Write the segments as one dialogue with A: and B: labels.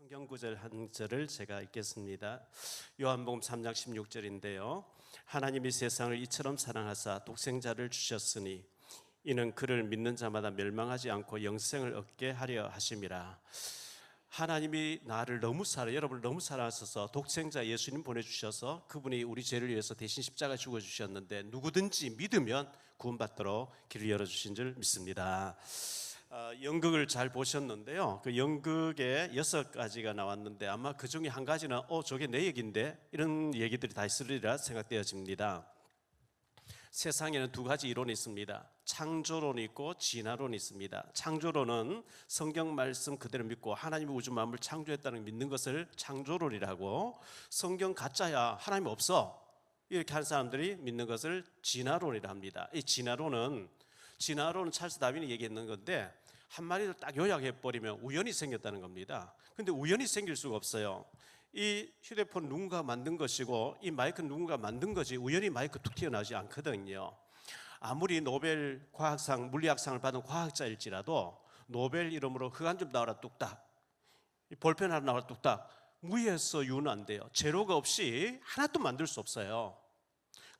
A: 성경 구절 한 절을 제가 읽겠습니다. 요한복음 3장 16절인데요. 하나님이 세상을 이처럼 사랑하사 독생자를 주셨으니 이는 그를 믿는 자마다 멸망하지 않고 영생을 얻게 하려 하심이라. 하나님이 나를 여러분을 너무 사랑하셔서 독생자 예수님 보내주셔서 그분이 우리 죄를 위해서 대신 십자가 죽어주셨는데 누구든지 믿으면 구원받도록 길을 열어주신 줄 믿습니다. 연극을 잘 보셨는데요. 그 연극에 6가지가 나왔는데 아마 그 중에 한 가지는 저게 내 얘기인데 이런 얘기들이 다 있으리라 생각되어집니다. 세상에는 2가지 이론이 있습니다. 창조론이 있고 진화론이 있습니다. 창조론은 성경 말씀 그대로 믿고 하나님이 우주 만물을 창조했다는 걸 믿는 것을 창조론이라고, 성경 가짜야 하나님 없어 이렇게 하는 사람들이 믿는 것을 진화론이라 합니다. 이 진화론은 찰스 다윈이 얘기했는 건데 한마디로 딱 요약해버리면 우연히 생겼다는 겁니다. 근데 우연히 생길 수가 없어요. 이 휴대폰 누군가 만든 것이고 이 마이크는 누군가 만든 거지 우연히 마이크 툭 튀어나오지 않거든요. 아무리 노벨 과학상, 물리학상을 받은 과학자일지라도 노벨 이름으로 흑안 좀 나와라 뚝딱, 볼펜 하나 나와라 뚝딱, 무에서 유는 안 돼요. 재료가 없이 하나도 만들 수 없어요.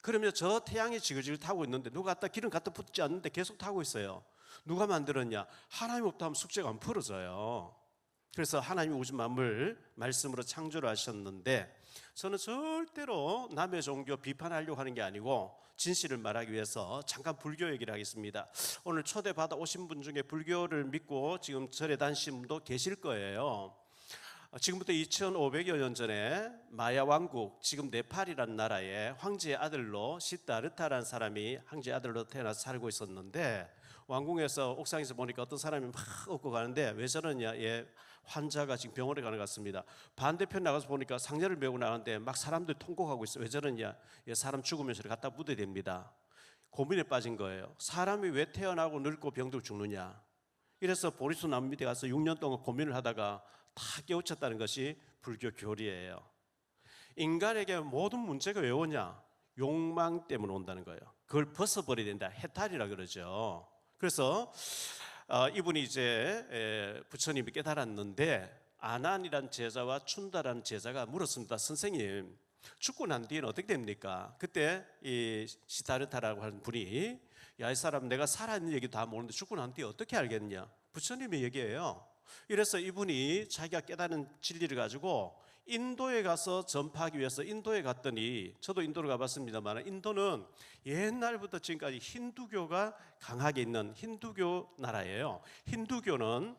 A: 그러면 저 태양이 지글지글 타고 있는데 누가 갖다 기름 갖다 붓지 않는데 계속 타고 있어요. 누가 만들었냐? 하나님 없다 하면 숙제가 안 풀어져요. 그래서 하나님이 우주 만물 말씀으로 창조를 하셨는데, 저는 절대로 남의 종교 비판하려고 하는 게 아니고 진실을 말하기 위해서 잠깐 불교 얘기를 하겠습니다. 오늘 초대받아 오신 분 중에 불교를 믿고 지금 절에 다니신 분도 계실 거예요. 지금부터 2500여 년 전에 마야 왕국, 지금 네팔이라는 나라의 황제의 아들로 시다르타라는 사람이 황제의 아들로 태어나서 살고 있었는데, 왕궁에서 옥상에서 보니까 어떤 사람이 막 업고 가는데 왜 저러냐, 환자가 지금 병원에 가는 것 같습니다. 반대편 나가서 보니까 상자를 메고 나가는데 막 사람들이 통곡하고 있어요. 왜 저러냐, 사람 죽으면 저를 갖다 묻어야 됩니다. 고민에 빠진 거예요. 사람이 왜 태어나고 늙고 병들고 죽느냐. 이래서 보리수 나무 밑에 가서 6년 동안 고민을 하다가 다 깨우쳤다는 것이 불교 교리예요. 인간에게 모든 문제가 왜 오냐? 욕망 때문에 온다는 거예요. 그걸 벗어버려야 된다. 해탈이라 그러죠. 그래서 이분이 이제 부처님이 깨달았는데 아난이란 제자와 춘다라는 제자가 물었습니다. 선생님, 죽고 난 뒤에는 어떻게 됩니까? 그때 이 시다르타라고 하는 분이, 이 사람 내가 살아있는 얘기 다 모르는데 죽고 난 뒤에 어떻게 알겠냐? 부처님의 얘기예요. 이래서 이분이 자기가 깨달은 진리를 가지고 인도에 가서 전파하기 위해서 인도에 갔더니, 저도 인도를 가봤습니다만 인도는 옛날부터 지금까지 힌두교가 강하게 있는 힌두교 나라예요. 힌두교는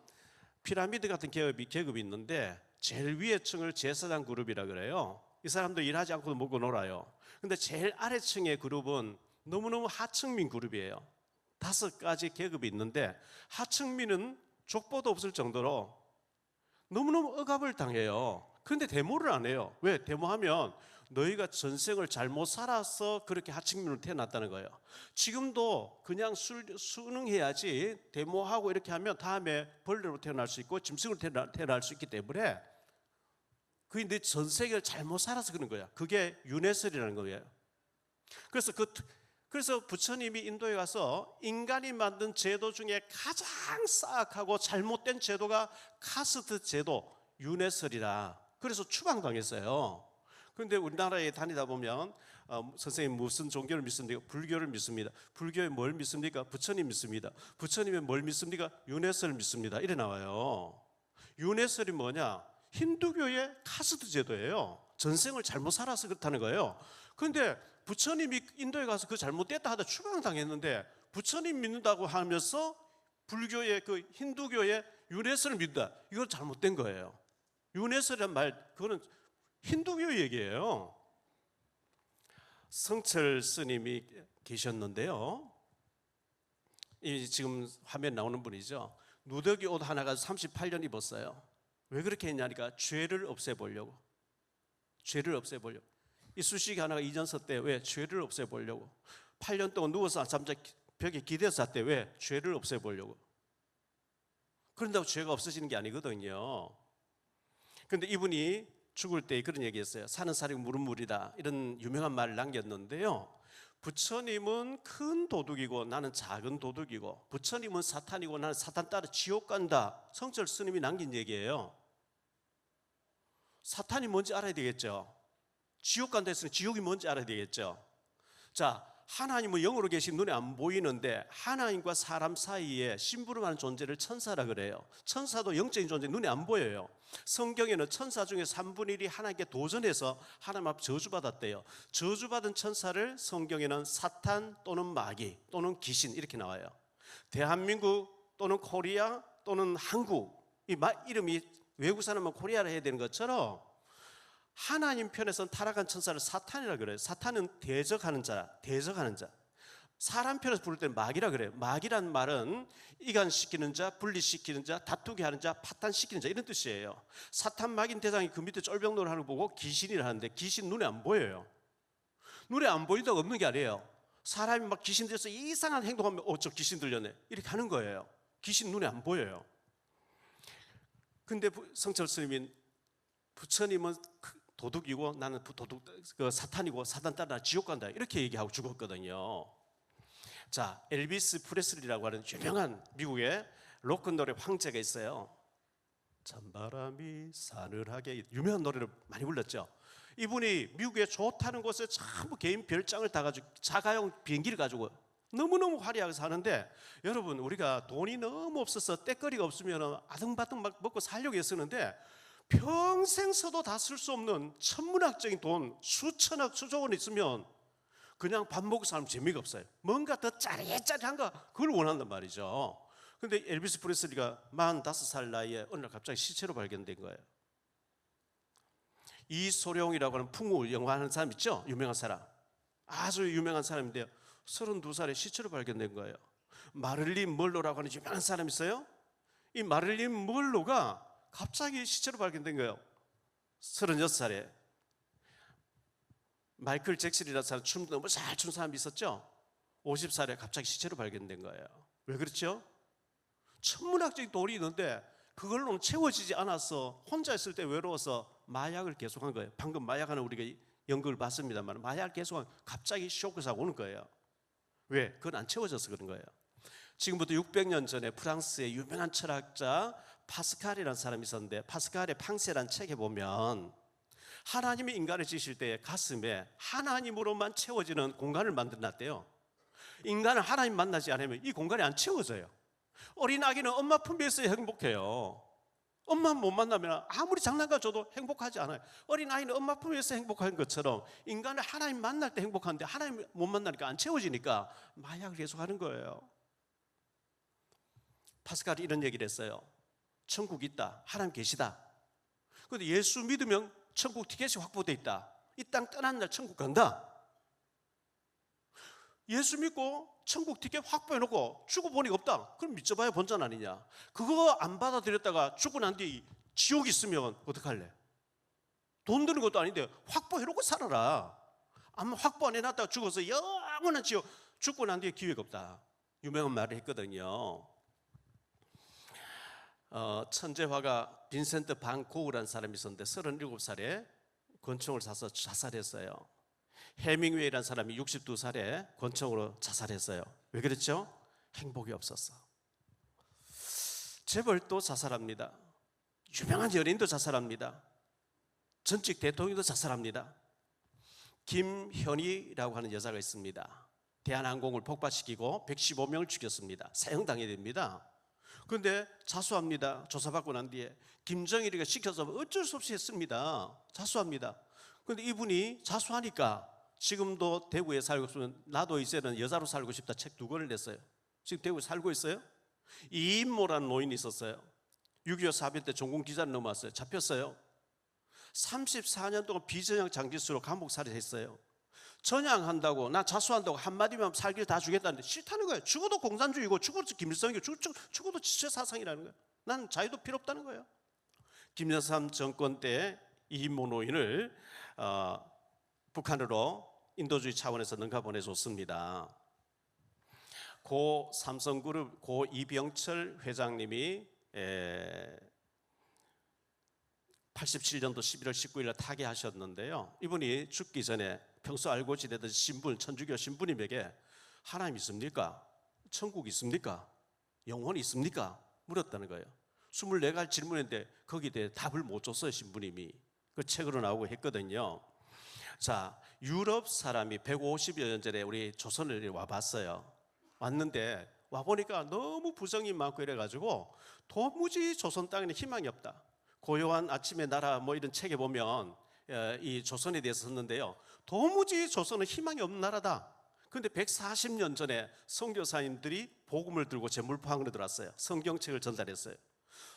A: 피라미드 같은 계급이 있는데 제일 위에 층을 제사장 그룹이라 그래요. 이 사람도 일하지 않고도 먹고 놀아요. 근데 제일 아래층의 그룹은 너무너무 하층민 그룹이에요. 5가지 계급이 있는데 하층민은 족보도 없을 정도로 너무너무 억압을 당해요. 그런데 데모를 안 해요. 왜? 데모하면 너희가 전생을 잘못 살아서 그렇게 하층민으로 태어났다는 거예요. 지금도 그냥 순응해야지 데모하고 이렇게 하면 다음에 벌레로 태어날 수 있고 짐승으로 태어날 수 있기 때문에, 그게 내 전생을 잘못 살아서 그런 거야. 그게 윤회설이라는 거예요. 그래서 부처님이 인도에 가서 인간이 만든 제도 중에 가장 싸악하고 잘못된 제도가 카스트 제도, 윤회설이라. 그래서 추방당했어요. 그런데 우리나라에 다니다 보면 선생님 무슨 종교를 믿습니까? 불교를 믿습니다. 불교에 뭘 믿습니까? 부처님 믿습니다. 부처님의 뭘 믿습니까? 윤회설 믿습니다. 이래 나와요. 윤회설이 뭐냐? 힌두교의 카스트 제도예요. 전생을 잘못 살아서 그렇다는 거예요. 그런데 부처님이 인도에 가서 그 잘못됐다 하다 추방당했는데 부처님 믿는다고 하면서 불교의 그 힌두교의 윤회설을 믿는다. 이건 잘못된 거예요. 윤회설이란 말, 그거는 힌두교 얘기예요. 성철 스님이 계셨는데요. 이 지금 화면 나오는 분이죠. 누더기 옷 하나 가지고 38년 입었어요. 왜 그렇게 했냐니까 죄를 없애보려고. 죄를 없애보려고. 이쑤시개 하나가 이전 섰대. 왜? 죄를 없애보려고. 8년 동안 누워서 잠자 벽에 기대서 잤대. 왜? 죄를 없애보려고. 그런다고 죄가 없어지는 게 아니거든요. 그런데 이분이 죽을 때 그런 얘기했어요. 사는 사람이 물은 물이다, 이런 유명한 말을 남겼는데요. 부처님은 큰 도둑이고 나는 작은 도둑이고, 부처님은 사탄이고 나는 사탄 따라 지옥 간다. 성철 스님이 남긴 얘기예요. 사탄이 뭔지 알아야 되겠죠. 지옥 간다 했으니 지옥이 뭔지 알아야 되겠죠. 자, 하나님은 영으로 계신 눈에 안 보이는데 하나님과 사람 사이에 심부름하는 존재를 천사라 그래요. 천사도 영적인 존재, 눈에 안 보여요. 성경에는 천사 중에 3분의 1이 하나님께 도전해서 하나님 앞 저주받았대요. 저주받은 천사를 성경에는 사탄 또는 마귀 또는 귀신 이렇게 나와요. 대한민국 또는 코리아 또는 한국, 이 이름이 외국 사람은 코리아라 해야 되는 것처럼 하나님 편에서는 타락한 천사를 사탄이라 그래요. 사탄은 대적하는 자, 대적하는 자. 사람 편에서 부를 때는 마귀라 그래요. 마귀란 말은 이간시키는 자, 분리시키는 자, 다투게 하는 자, 파탄시키는 자 이런 뜻이에요. 사탄, 마귀 대장이 그 밑에 쫄병노를 하는 거 보고 귀신이라 하는데 귀신 눈에 안 보여요. 눈에 안 보인다고 없는 게 아니에요. 사람이 막 귀신 들려서 이상한 행동하면 저 귀신 들렸네 이렇게 하는 거예요. 귀신 눈에 안 보여요. 근데 성철 스님이 부처님은 도둑이고 나는 도둑, 사탄이고 사탄 따라 지옥 간다 이렇게 얘기하고 죽었거든요. 자, 엘비스 프레슬리라고 하는 유명한 미국의 로큰롤의 황제가 있어요. 찬바람이 사늘하게 유명한 노래를 많이 불렀죠. 이분이 미국에 좋다는 곳에 전부 개인 별장을 다 가지고 자가용 비행기를 가지고 너무너무 화려하게 사는데, 여러분 우리가 돈이 너무 없어서 떼거리가 없으면 아등바등 막 먹고 살려고 애쓰는데 평생 써도 다 쓸 수 없는 천문학적인 돈 수천억 수조 원 있으면 그냥 밥 먹고 사는 재미가 없어요. 뭔가 더 짜릿짜릿한 거 그걸 원한단 말이죠. 근데 엘비스 프레슬리가 45살 나이에 어느 날 갑자기 시체로 발견된 거예요. 이소룡이라고 하는 풍우 영화 하는 사람 있죠? 유명한 사람, 아주 유명한 사람인데요, 32살에 시체로 발견된 거예요. 마릴린 먼로라고 하는 유명한 사람 있어요? 이 마릴린 먼로가 갑자기 시체로 발견된 거예요. 36살에. 마이클 잭슨이라는 사람, 춤 너무 잘 춘 사람이 있었죠? 50살에 갑자기 시체로 발견된 거예요. 왜 그렇죠? 천문학적인 돈이 있는데 그걸로는 채워지지 않아서 혼자 있을 때 외로워서 마약을 계속한 거예요. 방금 마약하는 우리가 연극을 봤습니다만 마약을 계속한, 갑자기 쇼크사가 오는 거예요. 왜? 그건 안 채워져서 그런 거예요. 지금부터 600년 전에 프랑스의 유명한 철학자 파스칼이라는 사람이 있었는데, 파스칼의 팡세라는 책에 보면 하나님이 인간을 지으실 때 가슴에 하나님으로만 채워지는 공간을 만들어놨대요. 인간은 하나님 만나지 않으면 이 공간이 안 채워져요. 어린 아기는 엄마 품에 있어야 행복해요. 엄마 못 만나면 아무리 장난감 줘도 행복하지 않아요. 어린 아이는 엄마 품에서 행복한 것처럼 인간은 하나님 만날 때 행복한데 하나님 못 만나니까 안 채워지니까 마약을 계속하는 거예요. 파스칼이 이런 얘기를 했어요. 천국 있다, 하나님 계시다. 그런데 예수 믿으면 천국 티켓이 확보돼 있다. 이 땅 떠난 날 천국 간다. 예수 믿고 천국 티켓 확보해놓고 죽어보니까 없다. 그럼 믿어봐야 본전 아니냐. 그거 안 받아들였다가 죽고 난 뒤에 지옥 있으면 어떡할래? 돈 드는 것도 아닌데 확보해놓고 살아라. 아마 확보 안 해놨다가 죽어서 영원한 지옥, 죽고 난 뒤에 기회가 없다. 유명한 말을 했거든요. 천재화가 빈센트 반 고흐라는 사람이 있었는데 37살에 권총을 쏴서 자살했어요. 해밍웨이라는 사람이 62살에 권총으로 자살했어요. 왜 그랬죠? 행복이 없었어. 재벌도 자살합니다. 유명한 연예인도 자살합니다. 전직 대통령도 자살합니다. 김현희라고 하는 여자가 있습니다. 대한항공을 폭파시키고 115명을 죽였습니다. 사형당해야 됩니다. 그런데 자수합니다. 조사받고 난 뒤에 김정일이가 시켜서 어쩔 수 없이 했습니다. 자수합니다. 그런데 이분이 자수하니까 지금도 대구에 살고 있으면 나도 이제는 여자로 살고 싶다 책 2권을 냈어요. 지금 대구에 살고 있어요. 이인모라는 노인이 있었어요. 6.25 사변 때 종군 기자를 넘어왔어요. 잡혔어요. 34년 동안 비전형 장기수로 감옥살이했어요. 전향한다고, 나 자수한다고 한마디만 살기를 다 주겠다는데 싫다는 거예요. 죽어도 공산주의고 죽어도 김일성이고 죽어도 지체사상이라는 거예요. 난 자유도 필요 없다는 거예요. 김영삼 정권 때 이인모 노인을 북한으로 인도주의 차원에서 능가 보내줬습니다. 고 삼성그룹 고 이병철 회장님이 87년도 11월 19일 날 타계하셨는데요. 이분이 죽기 전에 평소 알고 지내던 신분, 천주교 신부님에게 하나님 있습니까? 천국 있습니까? 영혼이 있습니까? 물었다는 거예요. 24가지 질문인데 거기에 대해 답을 못 줬어요, 신부님이. 그 책으로 나오고 했거든요. 자, 유럽 사람이 150여 년 전에 우리 조선을 와봤어요. 왔는데 와보니까 너무 부정이 많고 이래가지고 도무지 조선 땅에는 희망이 없다. 고요한 아침의 나라 뭐 이런 책에 보면 이 조선에 대해서 썼는데요, 도무지 조선은 희망이 없는 나라다. 근데 140년 전에 선교사님들이 복음을 들고 제물포항으로 들어왔어요. 성경책을 전달했어요.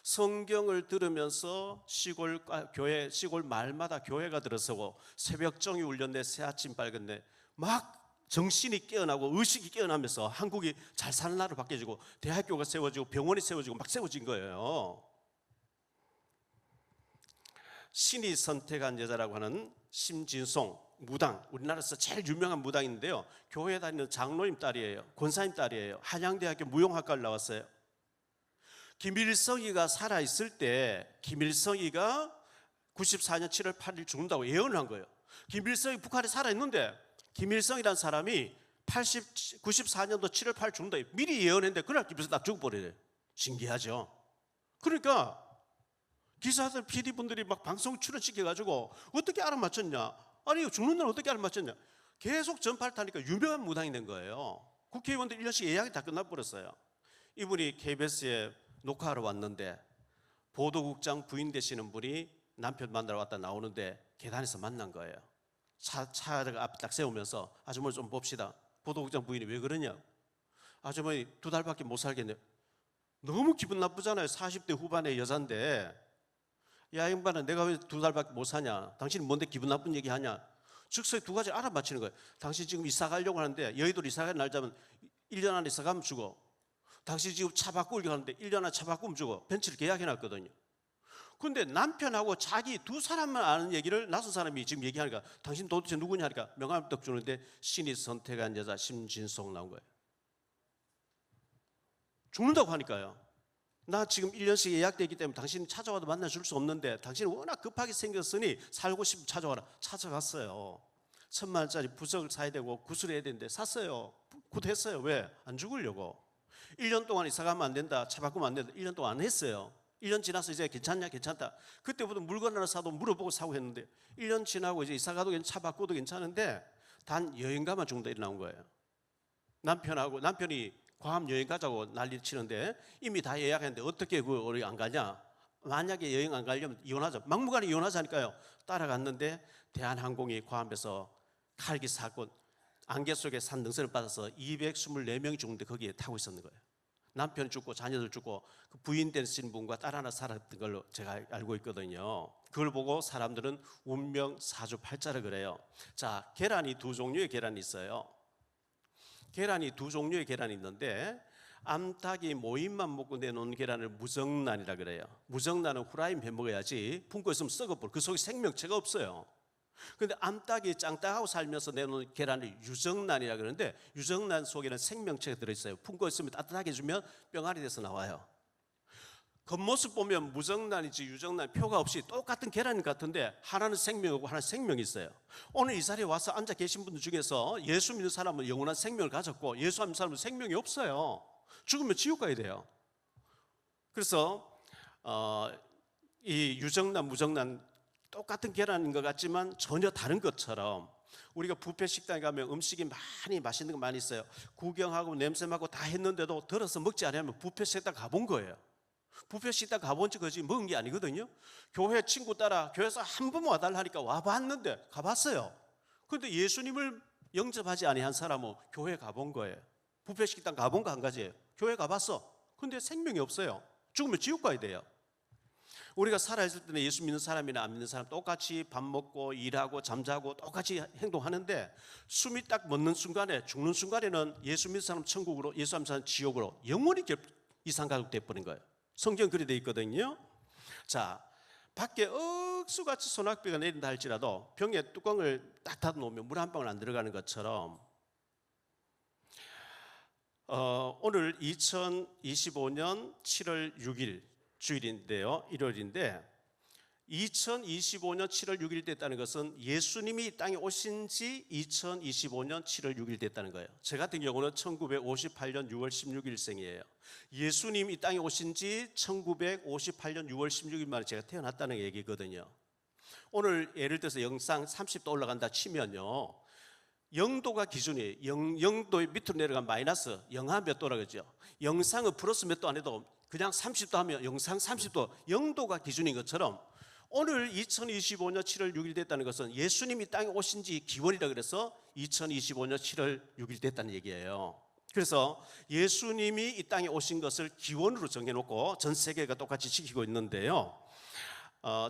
A: 성경을 들으면서 시골 교회, 시골 마을마다 교회가 들어서고 새벽정이 울렸네, 새아침 밝았네, 막 정신이 깨어나고 의식이 깨어나면서 한국이 잘 사는 나라로 바뀌어지고 대학교가 세워지고 병원이 세워지고 막 세워진 거예요. 신이 선택한 여자라고 하는 심진송 무당, 우리나라에서 제일 유명한 무당인데요, 교회 다니는 장로님 딸이에요. 권사님 딸이에요. 한양대학교 무용학과를 나왔어요. 김일성이가 살아있을 때 김일성이가 94년 7월 8일 죽는다고 예언을 한 거예요. 김일성이 북한에 살아있는데 김일성이라는 사람이 94년도 7월 8일 죽는다 미리 예언했는데 그날 김일성 딱 죽어버리래요. 신기하죠. 그러니까 기사들 PD분들이 막 방송 출연시켜가지고 어떻게 알아맞혔냐, 아니 죽는 날 어떻게 알아맞혔냐, 계속 전파를 타니까 유명한 무당이 된 거예요. 국회의원들 1년씩 예약이 다 끝나버렸어요. 이분이 KBS에 녹화하러 왔는데 보도국장 부인 되시는 분이 남편 만나러 왔다 나오는데 계단에서 만난 거예요. 차를 앞에 딱 세우면서 아주머니 좀 봅시다. 보도국장 부인이 왜 그러냐, 아주머니 2달밖에 못 살겠네요. 너무 기분 나쁘잖아요. 40대 후반의 여잔데, 야 양반아, 내가 왜 2달밖에 못 사냐, 당신이 뭔데 기분 나쁜 얘기 하냐. 즉석에 두 가지 알아맞히는 거예요. 당신 지금 이사 가려고 하는데 여의도로 이사 가는 날짜면 1년 안에 이사 가면 죽어. 당신 지금 차 바꾸려고 하는데 1년 안에 차 바꾸면 죽어. 벤츠를 계약해놨거든요. 근데 남편하고 자기 두 사람만 아는 얘기를 낯선 사람이 지금 얘기하니까 당신 도대체 누구냐 하니까 명함을 딱 주는데 신이 선택한 여자 심진송 나온 거예요. 죽는다고 하니까요. 나 지금 1년씩 예약되어 있기 때문에 당신 찾아와도 만나줄 수 없는데 당신이 워낙 급하게 생겼으니 살고 싶으면 찾아와라. 찾아갔어요. 1,000만 원짜리 부석을 사야 되고 구슬해야 되는데 샀어요. 굿했어요. 왜? 안 죽으려고. 1년 동안 이사 가면 안 된다, 차 바꾸면 안 된다, 1년 동안 안 했어요. 1년 지나서 이제 괜찮냐, 괜찮다. 그때부터 물건 하나 사도 물어보고 사고 했는데 1년 지나고 이제 이사 가도 차 바꿔도 괜찮은데 단 여행 가만 죽는다 이렇게 나온 거예요. 남편이 괌 여행 가자고 난리 치는데 이미 다 예약했는데 어떻게 우리 안 가냐, 만약에 여행 안 가려면 이혼하자, 막무가내 이혼하자니까요. 따라갔는데 대한항공이 괌에서 칼기 사건 안개 속에 산능선을 받아서 224명이 죽는데 거기에 타고 있었는 거예요. 남편 죽고 자녀들 죽고 그 부인 되신 분과 딸 하나 살았던 걸로 제가 알고 있거든요. 그걸 보고 사람들은 운명 사주팔자를 그래요. 자, 계란이 두 종류의 계란이 있어요. 계란이 두 종류의 계란이 있는데 암탉이 모임만 먹고 내놓은 계란을 무정란이라 그래요. 무정란은 후라이면 해 먹어야지 품고 있으면 썩어버려. 그 속에 생명체가 없어요. 그런데 암탉이 짱딱하고 살면서 내놓은 계란을 유정란이라 그러는데 유정란 속에는 생명체가 들어있어요. 품고 있으면 따뜻하게 해주면 병아리 돼서 나와요. 겉모습 보면 무정란인지 유정란 표가 없이 똑같은 계란 같은데 하나는 생명이고 하나는 생명이 있어요. 오늘 이 자리에 와서 앉아 계신 분들 중에서 예수 믿는 사람은 영원한 생명을 가졌고 예수 안 믿는 사람은 생명이 없어요. 죽으면 지옥 가야 돼요. 그래서 이 유정란 무정란 똑같은 계란인 것 같지만 전혀 다른 것처럼 우리가 뷔페 식당에 가면 음식이 많이 맛있는 거 많이 있어요. 구경하고 냄새 맡고 다 했는데도 들어서 먹지 않으면 뷔페 식당 가본 거예요. 뷔페 식당 가본 지 거지 먹은 게 아니거든요. 교회 친구 따라 교회에서 한 번 와달라 하니까 와봤는데 가봤어요. 그런데 예수님을 영접하지 아니한 사람은 교회 가본 거예요. 뷔페 식당 가본 거 한 가지예요. 교회 가봤어. 근데 생명이 없어요. 죽으면 지옥 가야 돼요. 우리가 살아있을 때는 예수 믿는 사람이나 안 믿는 사람 똑같이 밥 먹고 일하고 잠자고 똑같이 행동하는데 숨이 딱 멎는 순간에 죽는 순간에는 예수 믿는 사람 천국으로 예수 안 믿는 사람 지옥으로 영원히 이상가족 돼버린 거예요. 성경 그리 돼 있거든요. 자, 밖에 억수같이 소낙비가 내린다 할지라도 병에 뚜껑을 딱 닫아놓으면 물 한 방울 안 들어가는 것처럼 오늘 2025년 7월 6일 주일인데요, 일요일인데 2025년 7월 6일 됐다는 것은 예수님이 이 땅에 오신 지 2025년 7월 6일 됐다는 거예요. 제 같은 경우는 1958년 6월 16일생이에요. 예수님이 이 땅에 오신 지 1958년 6월 16일 만에 제가 태어났다는 얘기거든요. 오늘 예를 들어서 영상 30도 올라간다 치면요, 0도가 기준이에요. 0도의 밑으로 내려가면 마이너스 영하 몇 도라 그러죠. 영상은 플러스 몇 도 안 해도 그냥 30도 하면 영상 30도, 0도가 기준인 것처럼 오늘 2025년 7월 6일 됐다는 것은 예수님이 땅에 오신 지 기원이라 그래서 2025년 7월 6일 됐다는 얘기예요. 그래서 예수님이 이 땅에 오신 것을 기원으로 정해놓고 전 세계가 똑같이 지키고 있는데요.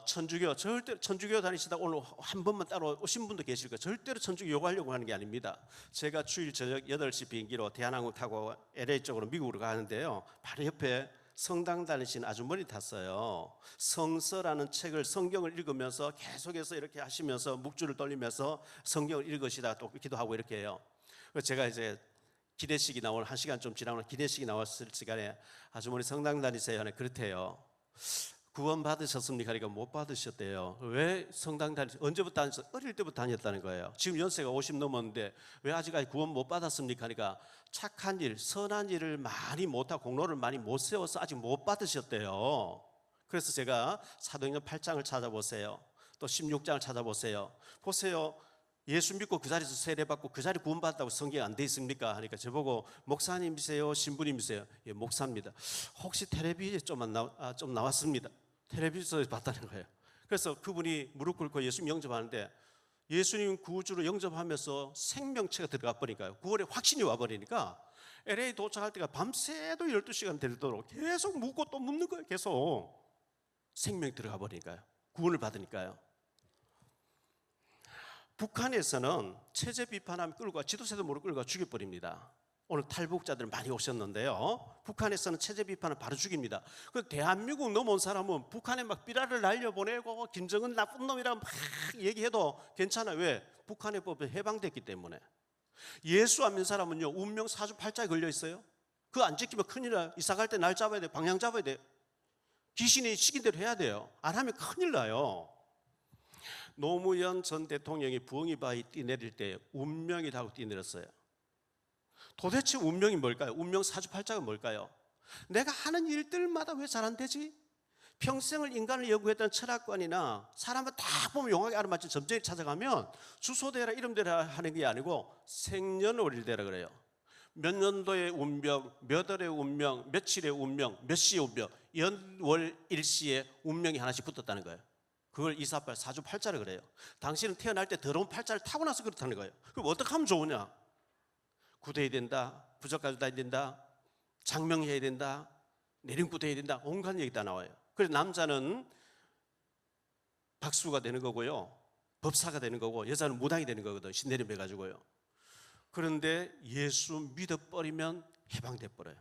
A: 천주교 다니시다 오늘 한 번만 따로 오신 분도 계실 거예요. 절대로 천주교 요구하려고 하는 게 아닙니다. 제가 주일 저녁 8시 비행기로 대한항공 타고 LA 쪽으로 미국으로 가는데요, 바로 옆에 성당 다니시는 아주머니 탔어요. 성서라는 책을, 성경을 읽으면서 계속해서 이렇게 하시면서 묵주를 돌리면서 성경을 읽으시다가 또 기도하고 이렇게 해요. 제가 이제 기내식이 나오는 1시간 좀 지나면 기내식이 나왔을 시간에 아주머니 성당 다니세요? 하네. 그렇대요. 구원 받으셨습니까? 그러니까 못 받으셨대요. 왜 성당 언제부터 다녔어요? 어릴 때부터 다녔다는 거예요. 지금 연세가 50 넘었는데 왜 아직까지 구원 못 받았습니까? 그러니까 착한 일, 선한 일을 많이 못하고 공로를 많이 못 세워서 아직 못 받으셨대요. 그래서 제가 사도행전 8장을 찾아보세요. 또 16장을 찾아보세요. 보세요. 예수 믿고 그 자리에서 세례받고 그 자리 구원받았다고 성경에 안 돼 있습니까? 하니까 저보고 목사님이세요? 신부님이세요? 예, 목사입니다. 혹시 텔레비전에 좀 나왔습니다. 텔레비전에서 봤다는 거예요. 그래서 그분이 무릎 꿇고 예수님 영접하는데 예수님 구주로 영접하면서 생명체가 들어가 버리니까요, 구원의 확신이 와버리니까 LA 도착할 때가 밤새도 12시간 되도록 계속 묻고 또 묻는 거예요. 계속 생명이 들어가 버리니까요, 구원을 받으니까요. 북한에서는 체제 비판하면 끌고 지도세도 모르고 끌고 죽여버립니다. 오늘 탈북자들 많이 오셨는데요, 북한에서는 체제 비판을 바로 죽입니다. 그 대한민국 넘어온 사람은 북한에 막 삐라를 날려보내고 김정은 나쁜 놈이라고 막 얘기해도 괜찮아요. 왜? 북한의 법에 해방됐기 때문에. 예수 안 믿는 사람은요, 운명 사주팔자에 걸려 있어요. 그거 안 지키면 큰일 나요. 이사 갈 때 날 잡아야 돼요. 방향 잡아야 돼요. 귀신이 시킨 대로 해야 돼요. 안 하면 큰일 나요. 노무현 전 대통령이 부엉이 바위 뛰내릴 때 운명이라고 뛰내렸어요. 도대체 운명이 뭘까요? 운명 사주팔자가 뭘까요? 내가 하는 일들마다 왜 잘 안 되지? 평생을 인간을 연구했던 철학관이나 사람은 다 보면 용하게 알아맞힌 점쟁이 찾아가면 주소대라 이름대라 하는 게 아니고 생년월일대라 그래요. 몇 년도의 운명, 몇 월의 운명, 며칠의 운명, 몇 시의 운명, 연월 일시에 운명이 하나씩 붙었다는 거예요. 그걸 이사팔 사주팔자를 그래요. 당신은 태어날 때 더러운 팔자를 타고 나서 그렇다는 거예요. 그럼 어떻게 하면 좋으냐? 구대해야 된다, 부적까지 다야 된다, 장명해야 된다, 내림구대해야 된다, 온갖 얘기 다 나와요. 그래서 남자는 박수가 되는 거고요, 법사가 되는 거고, 여자는 무당이 되는 거거든, 신내림 해가지고요. 그런데 예수 믿어버리면 해방돼 버려요.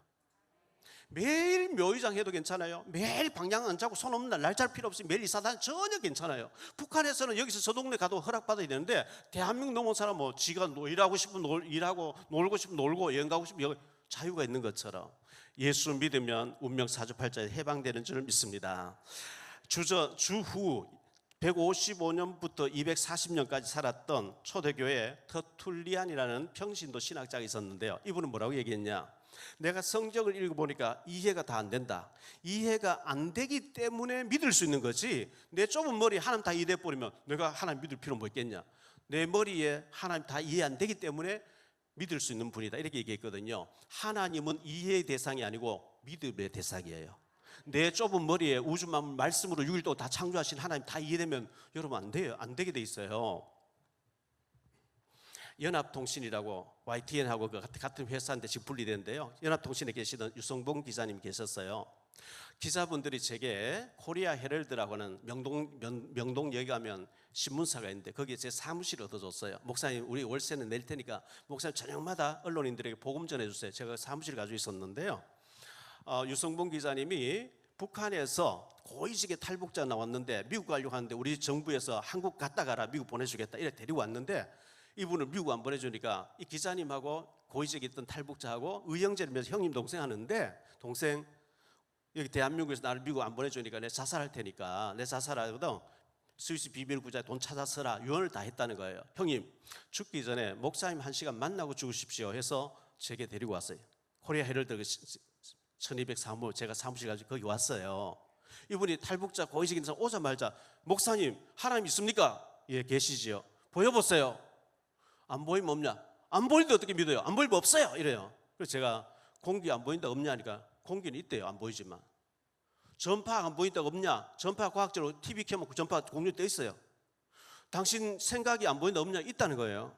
A: 매일 묘의장 해도 괜찮아요. 매일 방향 안 잡고 손 없는 날, 날짜를 필요 없이 매일 이사 다녀도 전혀 괜찮아요. 북한에서는 여기서 저 동네 가도 허락받아야 되는데 대한민국 넘어온 사람 뭐 지가 일하고 싶으면 일하고 놀고 싶으면 놀고 여행 가고 싶으면 여행, 자유가 있는 것처럼 예수 믿으면 운명 사주팔자에 해방되는 줄 믿습니다. 주후 155년부터 240년까지 살았던 초대교회 터툴리안이라는 평신도 신학자가 있었는데요, 이분은 뭐라고 얘기했냐? 내가 성경을 읽어보니까 이해가 다 안 된다. 이해가 안 되기 때문에 믿을 수 있는 거지, 내 좁은 머리에 하나님 다 이해돼 버리면 내가 하나님 믿을 필요 뭐 있겠냐? 내 머리에 하나님 다 이해 안 되기 때문에 믿을 수 있는 분이다, 이렇게 얘기했거든요. 하나님은 이해의 대상이 아니고 믿음의 대상이에요. 내 좁은 머리에 우주 만물 말씀으로 6일 동안 다 창조하신 하나님 다 이해되면 여러분 안 돼요. 안 되게 돼 있어요. 연합통신이라고 YTN하고 같은 회사인데 지금 분리되는데요, 연합통신에 계시던 유성봉 기자님 계셨어요. 기자분들이 제게 코리아 헤럴드라고 하는 명동역에 가면 신문사가 있는데 거기에 제 사무실을 얻어줬어요. 목사님 우리 월세는 낼 테니까 목사님 저녁마다 언론인들에게 복음 전해주세요. 제가 사무실을 가지고 있었는데요, 유성봉 기자님이 북한에서 고위직의 탈북자 나왔는데 미국 가려고 하는데 우리 정부에서 한국 갔다 가라, 미국 보내주겠다 이렇게 데리고 왔는데 이분을 미국 안 보내주니까 이 기자님하고 고위직에 있던 탈북자하고 의형제면서 형님 동생 하는데, 동생 여기 대한민국에서 나를 미국 안 보내주니까 내 자살할 테니까, 내 자살하거든 스위스 비밀구자에 돈 찾아서라 유언을 다 했다는 거예요. 형님 죽기 전에 목사님 1시간 만나고 죽으십시오 해서 제게 데리고 왔어요. 코리아 헤럴드 1200 사무, 제가 사무실 가지고 거기 왔어요. 이분이 탈북자 고위직인사 오자마자 목사님 하나님 있습니까? 예, 계시지요. 보여보세요. 안 보이면 없냐? 안 보이는데 어떻게 믿어요? 안 보이면 없어요. 이래요. 그래서 제가 공기 안 보인다 없냐 하니까 공기는 있대요. 안 보이지만. 전파 안 보인다 없냐? 전파 과학적으로 TV 켜면 전파 공유되어 있어요. 당신 생각이 안 보인다 없냐? 있다는 거예요.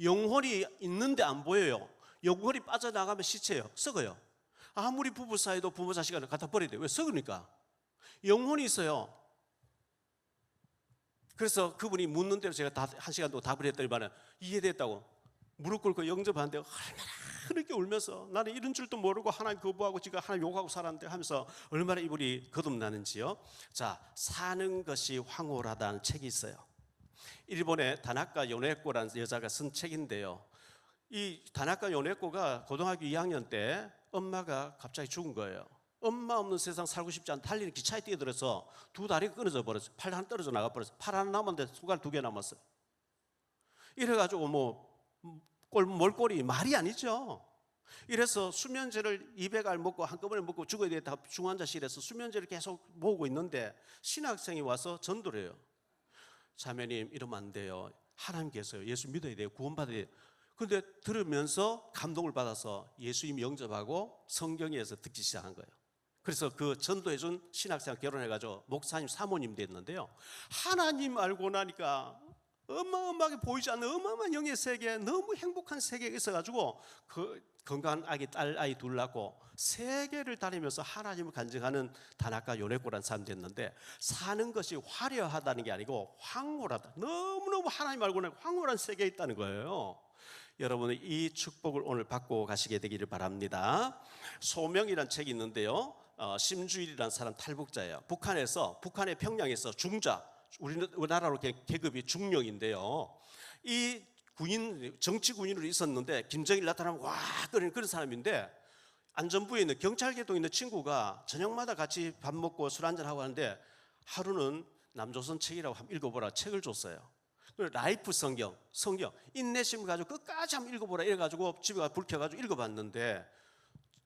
A: 영혼이 있는데 안 보여요. 영혼이 빠져나가면 시체예요. 썩어요. 아무리 부부 사이도 부모 자식을 갖다 버려야 돼요. 왜? 썩으니까. 영혼이 있어요. 그래서 그분이 묻는 대로 제가 한 시간 동안 답을 했더니만 이해됐다고 무릎 꿇고 영접하는데 얼마나 그렇게 울면서 나는 이런 줄도 모르고 하나님 거부하고 지금 하나님 욕하고 살았는데 하면서 얼마나 이분이 거듭나는지요. 자, 사는 것이 황홀하다는 책이 있어요. 일본의 다나카 요네코라는 여자가 쓴 책인데요. 이 다나카 요네코가 고등학교 2학년 때 엄마가 갑자기 죽은 거예요. 엄마 없는 세상 살고 싶지 않아 달리는 기차에 뛰어들어서 두 다리가 끊어져 버렸어요. 팔 하나 떨어져 나가 버렸어요. 팔 하나 남았는데 손가락 2개 남았어요. 이래가지고 몰골이 말이 아니죠. 이래서 수면제를 200알 먹고 한꺼번에 먹고 죽어야 되겠다. 중환자실에서 수면제를 계속 모으고 있는데 신학생이 와서 전도를 해요. 자매님 이러면 안 돼요. 하나님 계세요. 예수 믿어야 돼요. 구원받아야 돼요. 그런데 들으면서 감동을 받아서 예수님 영접하고 성경에서 듣기 시작한 거예요. 그래서 그 전도해준 신학생과 결혼해가지고 목사님 사모님 됐는데요. 하나님 알고 나니까 어마어마하게 보이지 않는 어마어마한 영의 세계, 너무 행복한 세계에 있어가지고 그 건강한 아기 딸 아이 둘 낳고 세계를 다니면서 하나님을 간증하는 다나카 요네코라는 사람 됐는데, 사는 것이 화려하다는 게 아니고 황홀하다. 너무너무 하나님 알고 나니까 황홀한 세계에 있다는 거예요. 여러분은 이 축복을 오늘 받고 가시게 되기를 바랍니다. 소명이라는 책이 있는데요. 심주일이라는 사람 탈북자예요. 북한의 평양에서 중자, 우리나라로 계급이 중령인데요. 이 군인, 정치 군인으로 있었는데 김정일 나타나면 와 그런 사람인데, 안전부에 있는 경찰계통에 있는 친구가 저녁마다 같이 밥 먹고 술 한잔하고 하는데 하루는 남조선 책이라고 한번 읽어보라 책을 줬어요. 라이프 성경 인내심을 가지고 끝까지 한번 읽어보라 이래가지고 집에 가서 불 켜가지고 읽어봤는데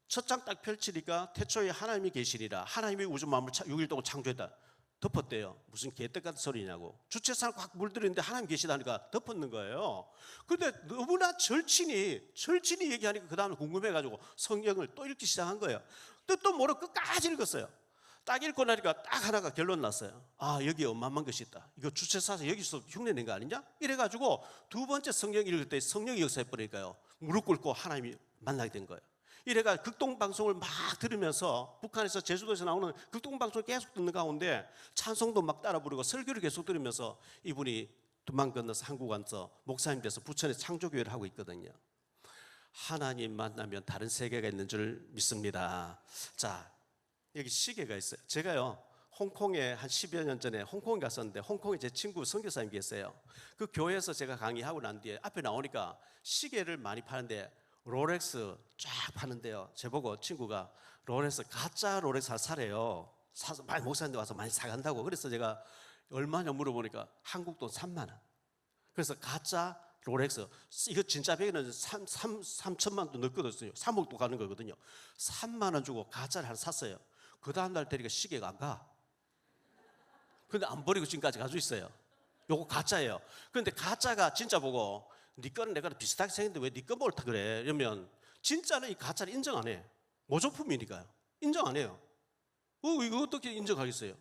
A: 첫 장 딱 펼치니까 태초에 하나님이 계시리라, 하나님이 우주 만물을 6일 동안 창조했다 덮었대요. 무슨 개떡 같은 소리냐고. 주체사를 확 물들이는데 하나님 계시다니까 덮었는 거예요. 그런데 너무나 절친이 얘기하니까 그 다음에 궁금해가지고 성경을 또 읽기 시작한 거예요. 뜻도 모르고 끝까지 읽었어요. 딱 읽고 나니까 딱 하나가 결론 났어요. 아, 여기에 어마어마한 것이 있다. 이거 주체사에서 여기서 흉내낸 거 아니냐? 이래가지고 두 번째 성경 읽을 때 성령이 역사해버리니까요. 무릎 꿇고 하나님이 만나게 된 거예요. 이래가 극동방송을 막 들으면서 북한에서 제주도에서 나오는 극동방송을 계속 듣는 가운데 찬송도 막 따라 부르고 설교를 계속 들으면서 이분이 두만 건너서 한국 와서 목사님 돼서 부천에 창조교회를 하고 있거든요. 하나님 만나면 다른 세계가 있는 줄 믿습니다. 자, 여기 시계가 있어요. 제가요 홍콩에 한 10여 년 전에 홍콩에 갔었는데 홍콩에 제 친구 선교사님 계세요. 그 교회에서 제가 강의하고 난 뒤에 앞에 나오니까 시계를 많이 파는데 롤렉스 쫙 파는데요. 제보고 친구가 롤렉스 가짜 롤렉스 사래요. 사서 많이 목사님들 와서 많이 사간다고. 그래서 제가 얼마냐 물어보니까 한국 돈 3만 원. 그래서 가짜 롤렉스 이거 진짜 베개는 3천만 원도 넣거든요. 3억도 가는 거거든요. 3만 원 주고 가짜를 하나 샀어요. 그 다음날 되니까 시계가 안 가. 근데 안 버리고 지금까지 가지고 있어요. 요거 가짜예요. 그런데 가짜가 진짜 보고 네 거는 내 거는 비슷하게 생겼는데 왜 네 거 옳다 그래? 이러면 진짜는 이 가짜를 인정 안 해. 모조품이니까요. 인정 안 해요. 이거 어떻게 인정하겠어요?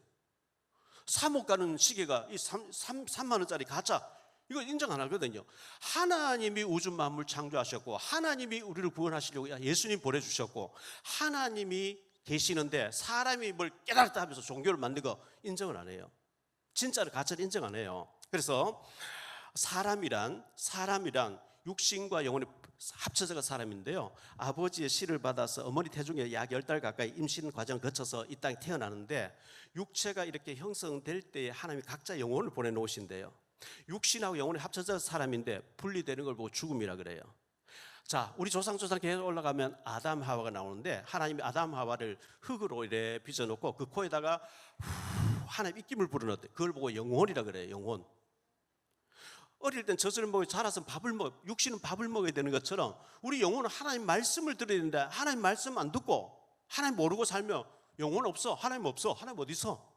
A: 3억 가는 시계가 이 3만 원짜리 가짜, 이거 인정 안 하거든요. 하나님이 우주 만물 창조하셨고 하나님이 우리를 구원하시려고 예수님 보내주셨고 하나님이 계시는데 사람이 뭘 깨달았다 하면서 종교를 만든 거 인정을 안 해요. 진짜를 가짜를 인정 안 해요. 그래서 사람이란 육신과 영혼이 합쳐져가 사람인데요. 아버지의 씨를 받아서 어머니 태중에 약 10달 가까이 임신 과정을 거쳐서 이 땅에 태어나는데 육체가 이렇게 형성될 때에 하나님이 각자 영혼을 보내놓으신대요. 육신하고 영혼이 합쳐져 사람인데 분리되는 걸 보고 죽음이라 그래요. 자, 우리 조상조상 계속 올라가면 아담 하와가 나오는데 하나님이 아담 하와를 흙으로 이래 빚어놓고 그 코에다가 하나님 입김을 불어넣었대. 그걸 보고 영혼이라 그래요. 영혼. 어릴 땐 젖을 먹고 자라서 육신은 밥을 먹어야 되는 것처럼 우리 영혼은 하나님 말씀을 들어야 되는데 하나님 말씀 안 듣고 하나님 모르고 살면 영혼 없어. 하나님 없어. 하나님 어디 있어?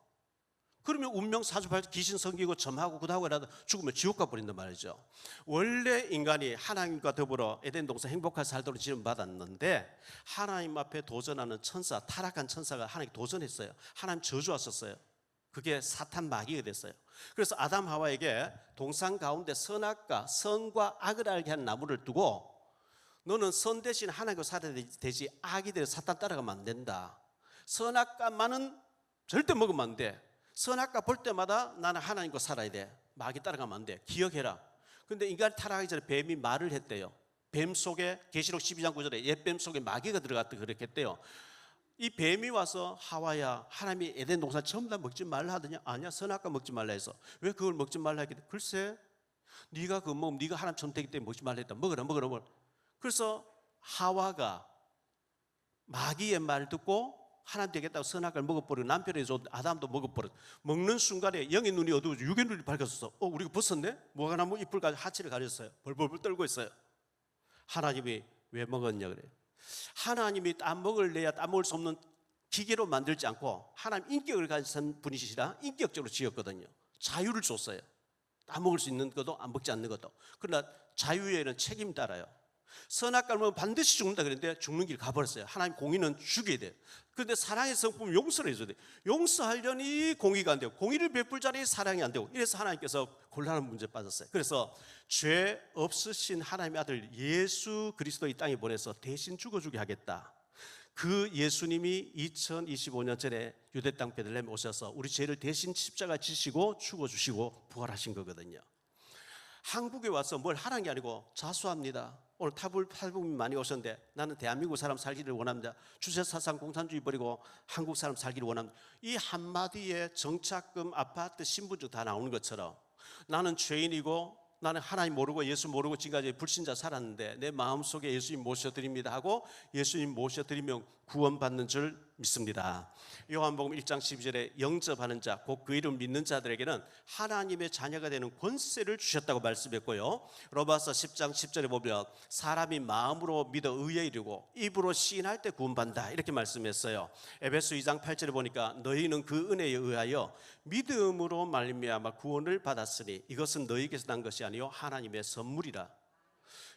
A: 그러면 운명 사주팔 귀신 섬기고 점하고 굿하고 이러다 죽으면 지옥 가버린단 말이죠. 원래 인간이 하나님과 더불어 에덴 동산 행복하게 살도록 지음받았는데 하나님 앞에 도전하는 천사, 타락한 천사가 하나님께 도전했어요. 하나님 저주하셨어요. 그게 사탄 마귀가 됐어요. 그래서 아담 하와에게 동산 가운데 선악과 선과 악을 알게 한 나무를 두고 너는 선 대신 하나님과 살아야 되지 악이 되어 사탄 따라가면 안 된다. 선악과만은 절대 먹으면 안 돼. 선악과 볼 때마다 나는 하나님과 살아야 돼. 마귀 따라가면 안 돼. 기억해라. 그런데 인간이 타락하기 전에 뱀이 말을 했대요. 뱀 속에 계시록 12장 9절에 옛뱀 속에 마귀가 들어갔다 그랬겠대요. 이 뱀이 와서 하와야 하나님이 에덴 동산 전부 다 먹지 말라 하더니 아니야 선악과 먹지 말라 해서 왜 그걸 먹지 말라 했겠대. 글쎄 네가 그거 먹으면 네가 하나님 선택이기 때문에 먹지 말라 했다. 먹어라. 그래서 하와가 마귀의 말을 듣고 하나님 되겠다고 선악과를 먹어버리고 남편이 아담도 먹어버렸어. 먹는 순간에 영의 눈이 어두워지고 육의 눈이 밝았어. 우리가 벗었네? 뭐가 나무 잎을 가지고 하체를 가렸어요. 벌벌벌 떨고 있어요. 하나님이 왜 먹었냐 그래요. 하나님이 땀 먹을래야 땀 먹을 수 없는 기계로 만들지 않고 하나님 인격을 가진 분이시라 인격적으로 지었거든요. 자유를 줬어요. 땀 먹을 수 있는 것도 안 먹지 않는 것도. 그러나 자유에는 책임이 따라요. 선악과를 먹으면 반드시 죽는다 그랬는데 죽는 길 가버렸어요. 하나님 공의는 죽여야 돼요. 그런데 사랑의 성품 용서를 해줘야 돼요. 용서하려니 공의가 안 되고 공의를 베풀자니 사랑이 안 되고 이래서 하나님께서 곤란한 문제에 빠졌어요. 그래서 죄 없으신 하나님의 아들 예수 그리스도 이 땅에 보내서 대신 죽어주게 하겠다. 그 예수님이 2025년 전에 유대 땅 베들레헴에 오셔서 우리 죄를 대신 십자가 지시고 죽어주시고 부활하신 거거든요. 한국에 와서 뭘 하라는 게 아니고 자수합니다. 오늘 탈북민 많이 오셨는데 나는 대한민국 사람 살기를 원합니다. 주체사상 공산주의 버리고 한국 사람 살기를 원합니다. 이 한마디에 정착금, 아파트, 신분증 다 나오는 것처럼 나는 죄인이고 나는 하나님 모르고 예수 모르고 지금까지 불신자 살았는데 내 마음속에 예수님 모셔드립니다 하고 예수님 모셔드리면 구원받는 줄 믿습니다. 요한복음 1장 12절에 영접하는 자, 곧 그 이름 믿는 자들에게는 하나님의 자녀가 되는 권세를 주셨다고 말씀했고요. 로마서 10장 10절에 보면 사람이 마음으로 믿어 의에 이르고 입으로 시인할 때 구원받는다 이렇게 말씀했어요. 에베소 2장 8절에 보니까 너희는 그 은혜에 의하여 믿음으로 말미암아 구원을 받았으니 이것은 너희에게서 난 것이 아니요 하나님의 선물이라.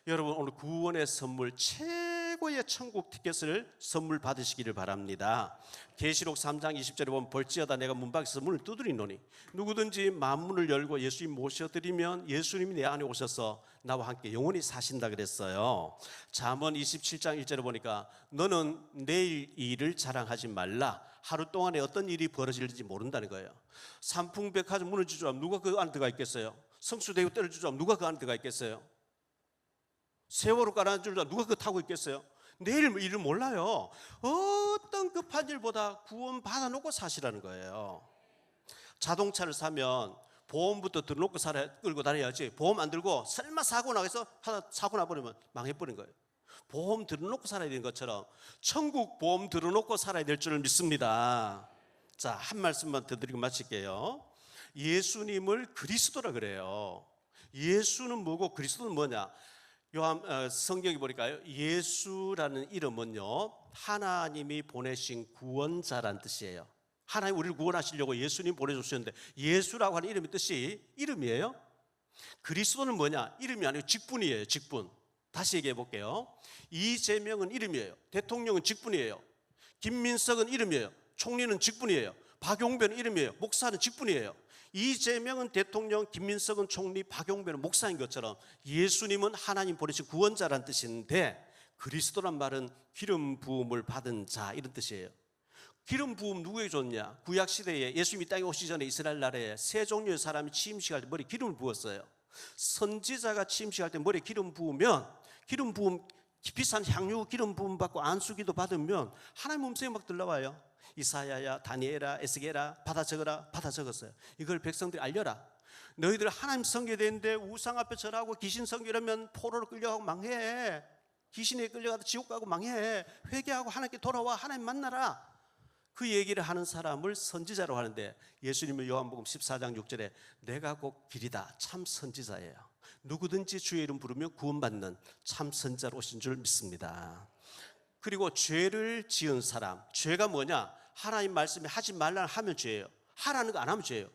A: 여러분 오늘 구원의 선물 최고의 천국 티켓을 선물 받으시기를 바랍니다. 계시록 3장 20절에 보면 볼지어다 내가 문 밖에서 문을 두드리노니 누구든지 만문을 열고 예수님 모셔드리면 예수님이 내 안에 오셔서 나와 함께 영원히 사신다 그랬어요. 잠언 27장 1절에 보니까 너는 내일 일을 자랑하지 말라. 하루 동안에 어떤 일이 벌어질지 모른다는 거예요. 삼풍백화점 문을 주저하면 누가 그 안에 들어가 있겠어요? 성수대교 때를 주저하면 누가 그 안에 들어가 있겠어요? 세월호 가라앉은 줄 누가 그거 타고 있겠어요? 내일 일을 몰라요. 어떤 급한 일보다 구원 받아놓고 사시라는 거예요. 자동차를 사면 보험부터 들어놓고 끌고 다녀야지. 보험 안 들고 설마 사고 나서 하나 사고 나버리면 망해버린 거예요. 보험 들어놓고 살아야 되는 것처럼 천국 보험 들어놓고 살아야 될 줄을 믿습니다. 자, 한 말씀만 더 드리고 마칠게요. 예수님을 그리스도라 그래요. 예수는 뭐고 그리스도는 뭐냐? 성경에 보니까요 예수라는 이름은요 하나님이 보내신 구원자란 뜻이에요. 하나님 우리를 구원하시려고 예수님 보내주셨는데 예수라고 하는 이름의 뜻이 이름이에요. 그리스도는 뭐냐? 이름이 아니고 직분이에요. 직분. 다시 얘기해 볼게요. 이재명은 이름이에요. 대통령은 직분이에요. 김민석은 이름이에요. 총리는 직분이에요. 박용배는 이름이에요. 목사는 직분이에요. 이재명은 대통령, 김민석은 총리, 박용배는 목사인 것처럼 예수님은 하나님 보내신 구원자란 뜻인데 그리스도란 말은 기름 부음을 받은 자 이런 뜻이에요. 기름 부음 누구에게 줬냐? 구약 시대에 예수님이 땅에 오시기 전에 이스라엘 나라에 세 종류의 사람이 취임식할 때 머리에 기름을 부었어요. 선지자가 취임식할 때 머리에 기름 부으면 기름 부음 비싼 향유 기름 부음 받고 안수기도 받으면 하나님 음성이 막 들려와요. 이사야야, 다니엘아, 에스겔아 받아 적어라. 받아 적었어요. 이걸 백성들이 알려라. 너희들 하나님 섬겨되는데 우상 앞에 절하고 귀신 섬기려면 포로로 끌려가고 망해. 귀신에 끌려가도 지옥 가고 망해. 회개하고 하나님께 돌아와. 하나님 만나라. 그 얘기를 하는 사람을 선지자로 하는데 예수님은 요한복음 14장 6절에 내가 곧 길이다. 참 선지자예요. 누구든지 주의 이름 부르면 구원받는 참 선지자로 오신 줄 믿습니다. 그리고 죄를 지은 사람, 죄가 뭐냐? 하나님 말씀에 하지 말라는 하면 죄예요. 하라는 거 안 하면 죄예요.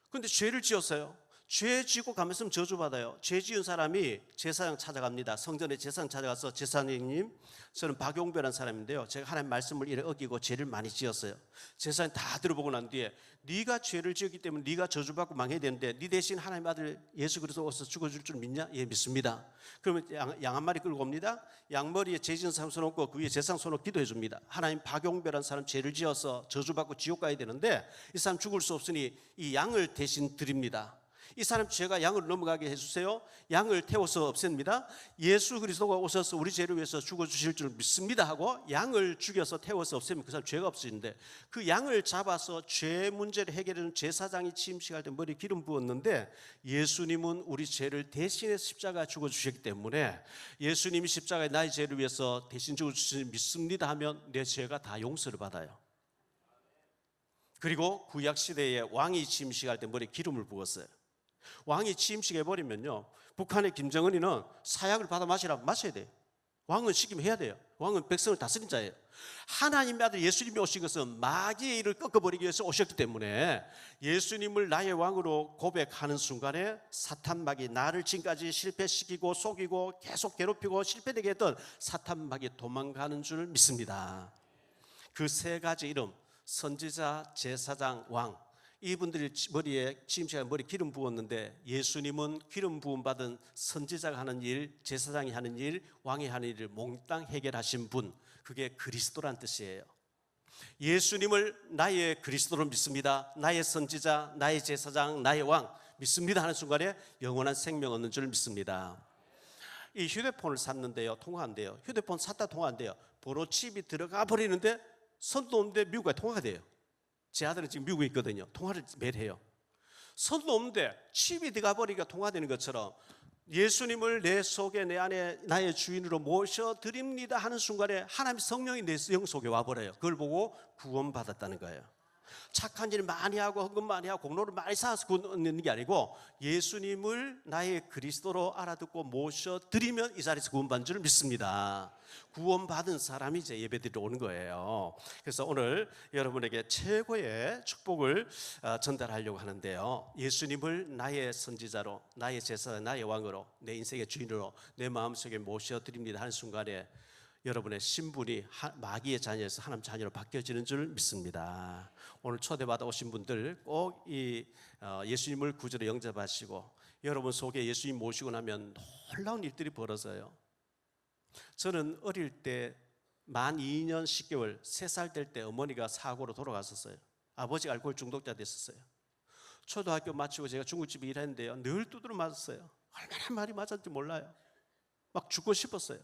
A: 그런데 죄를 지었어요. 죄 지고 가면 있으면 저주받아요. 죄 지은 사람이 제사장 찾아갑니다. 성전에 제사장 찾아가서 제사장님, 저는 박용배라는 사람인데요, 제가 하나님 말씀을 이래 어기고 죄를 많이 지었어요. 제사장이 다 들어보고 난 뒤에 네가 죄를 지었기 때문에 네가 저주받고 망해야 되는데 네 대신 하나님 아들 예수 그리스도 오셔서 죽어줄 줄 믿냐? 예, 믿습니다. 그러면 양 한 마리 끌고 옵니다. 양머리에 죄 지은 사람 손 얹고 그 위에 제사장 손 얹고 기도해 줍니다. 하나님, 박용배라는 사람 죄를 지어서 저주받고 지옥 가야 되는데 이 사람 죽을 수 없으니 이 양을 대신 드립니다. 이 사람 죄가 양을 넘어가게 해주세요. 양을 태워서 없앱니다. 예수 그리스도가 오셔서 우리 죄를 위해서 죽어주실 줄 믿습니다 하고 양을 죽여서 태워서 없애면 그 사람 죄가 없어지는데, 그 양을 잡아서 죄 문제를 해결하는 제사장이 취임식할 때 머리에 기름 부었는데, 예수님은 우리 죄를 대신해 십자가에 죽어주셨기 때문에 예수님이 십자가에 나의 죄를 위해서 대신 죽어주실 줄 믿습니다 하면 내 죄가 다 용서를 받아요. 그리고 구약시대에 왕이 취임식할 때 머리에 기름을 부었어요. 왕이 취임식 해버리면요, 북한의 김정은이는 사약을 받아 마시라고 마셔야 돼요. 왕은 시키면 해야 돼요. 왕은 백성을 다스린 자예요. 하나님의 아들 예수님이 오신 것은 마귀의 일을 꺾어버리기 위해서 오셨기 때문에 예수님을 나의 왕으로 고백하는 순간에 사탄 마귀, 나를 지금까지 실패시키고 속이고 계속 괴롭히고 실패되게 했던 사탄 마귀 도망가는 줄 믿습니다. 그 세 가지 이름, 선지자, 제사장, 왕, 이분들이 머리에 취임식에 머리 기름 부었는데, 예수님은 기름 부음 받은 선지자가 하는 일, 제사장이 하는 일, 왕이 하는 일을 몽땅 해결하신 분, 그게 그리스도란 뜻이에요. 예수님을 나의 그리스도로 믿습니다, 나의 선지자, 나의 제사장, 나의 왕 믿습니다 하는 순간에 영원한 생명 얻는 줄 믿습니다. 이 휴대폰을 샀는데요, 통화한대요. 휴대폰 샀다 통화한대요. 번호칩이 들어가 버리는데 선도 없는데 미국에 통화가 돼요. 제 아들은 지금 미국에 있거든요. 통화를 매일 해요. 선도 없는데 칩이 들어가 버리니까 통화되는 것처럼 예수님을 내 속에, 내 안에 나의 주인으로 모셔드립니다 하는 순간에 하나님의 성령이 내 영 속에 와버려요. 그걸 보고 구원받았다는 거예요. 착한 일 많이 하고 헌금 많이 하고 공로를 많이 쌓아서 구원받는 게 아니고, 예수님을 나의 그리스도로 알아듣고 모셔드리면 이 자리에서 구원받는 줄 믿습니다. 구원받은 사람이 이제 예배드리러 오는 거예요. 그래서 오늘 여러분에게 최고의 축복을 전달하려고 하는데요, 예수님을 나의 선지자로, 나의 제사, 나의 왕으로, 내 인생의 주인으로 내 마음속에 모셔드립니다 하는 순간에 여러분의 신분이 마귀의 자녀에서 하나님 자녀로 바뀌어지는 줄 믿습니다. 오늘 초대받아 오신 분들 꼭 이 예수님을 구주로 영접하시고 여러분 속에 예수님 모시고 나면 놀라운 일들이 벌어져요. 저는 어릴 때 만 2년 10개월 3살 될 때 어머니가 사고로 돌아갔었어요. 아버지가 알코올 중독자 됐었어요. 초등학교 마치고 제가 중국집에 일했는데요, 늘 두드려 맞았어요. 얼마나 많이 맞았는지 몰라요. 막 죽고 싶었어요.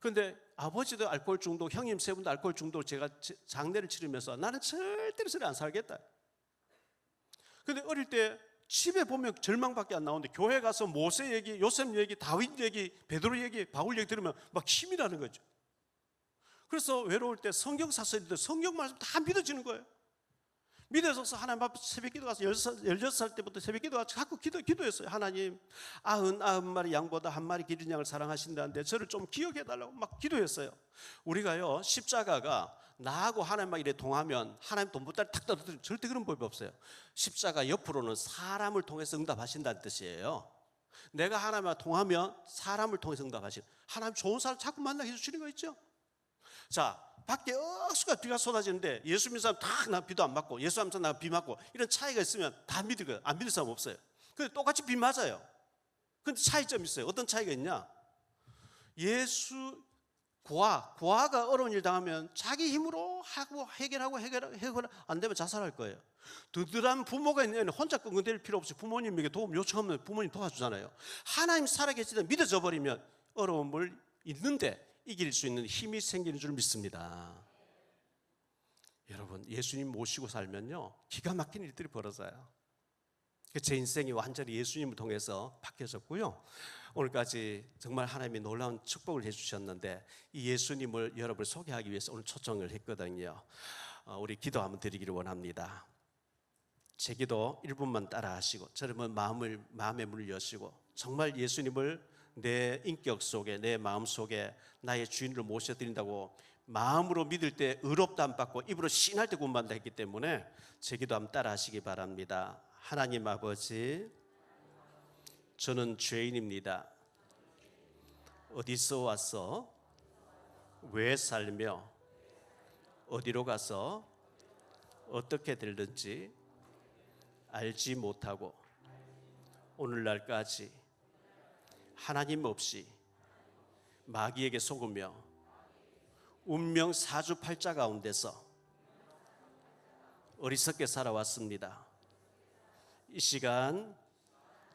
A: 그런데 아버지도 알코올 중독, 형님 세 분도 알코올 중독, 제가 장례를 치르면서 나는 절대로 저리 안 살겠다. 그런데 어릴 때 집에 보면 절망밖에 안 나오는데 교회 가서 모세 얘기, 요셉 얘기, 다윗 얘기, 베드로 얘기, 바울 얘기 들으면 막 힘이 나는 거죠. 그래서 외로울 때 성경 사설인데 성경 말씀 다 믿어지는 거예요. 믿어서 하나님 앞에 새벽 기도 가서 16살 때부터 새벽 기도 가서 자꾸 기도했어요. 하나님, 99마리 양보다 한 마리 기린 양을 사랑하신다는데 저를 좀 기억해 달라고 막 기도했어요. 우리가요, 십자가가 나하고 하나님만 이래 통하면 하나님 돈보따리 탁 떠들면 절대 그런 법이 없어요. 십자가 옆으로는 사람을 통해서 응답하신다는 뜻이에요. 내가 하나님과 통하면 사람을 통해서 응답하신, 하나님 좋은 사람 자꾸 만나게 해주시는 거 있죠. 자, 밖에 억수가 비가 쏟아지는데 예수 믿는 사람 다 나 비도 안 맞고, 예수 믿는 사람 나 비 맞고, 이런 차이가 있으면 다 믿어요. 안 믿을 사람 없어요. 근데 똑같이 비 맞아요. 근데 차이점이 있어요. 어떤 차이가 있냐? 고아가 어려운 일 당하면 자기 힘으로 하고 해결하고 안 되면 자살할 거예요. 든든한 부모가 있는, 혼자 끙끙댈 필요 없이 부모님에게 도움 요청하면 부모님 도와주잖아요. 하나님 살아계실 때 믿어져 버리면 어려움을 있는데 이길 수 있는 힘이 생기는 줄 믿습니다. 여러분, 예수님 모시고 살면요, 기가 막힌 일들이 벌어져요. 제 인생이 완전히 예수님을 통해서 바뀌어졌고요, 오늘까지 정말 하나님이 놀라운 축복을 해주셨는데 이 예수님을 여러분을 소개하기 위해서 오늘 초청을 했거든요. 우리 기도 한번 드리기를 원합니다. 제 기도 1분만 따라 하시고 저러면 마음의 문을 여시고 정말 예수님을 내 인격 속에, 내 마음 속에 나의 주인으로 모셔드린다고 마음으로 믿을 때 의롭다 안 받고 입으로 신할 때 구원받는다 했기 때문에 제 기도 한번 따라 하시기 바랍니다. 하나님 아버지, 저는 죄인입니다. 어디서 와서 왜 살며 어디로 가서 어떻게 될는지 알지 못하고 오늘날까지 하나님 없이 마귀에게 속으며 운명 사주팔자 가운데서 어리석게 살아왔습니다. 이 시간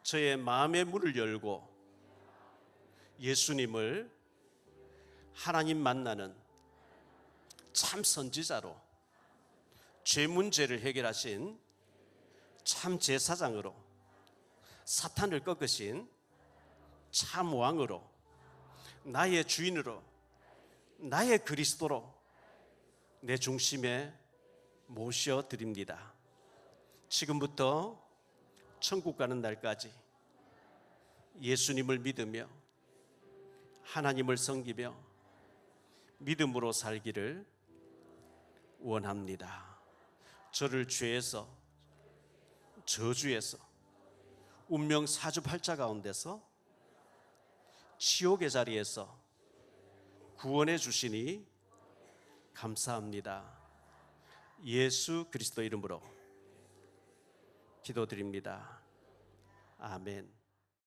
A: 저의 마음의 문을 열고 예수님을 하나님 만나는 참 선지자로 죄 문제를 해결하신 참 제사장으로 사탄을 꺾으신 참 왕으로 나의 주인으로 나의 그리스도로 내 중심에 모셔드립니다. 지금부터 천국 가는 날까지 예수님을 믿으며 하나님을 섬기며 믿음으로 살기를 원합니다. 저를 죄에서 저주에서 운명 사주팔자 가운데서 지옥의 자리에서 구원해 주시니 감사합니다. 예수 그리스도 이름으로 기도드립니다. 아멘.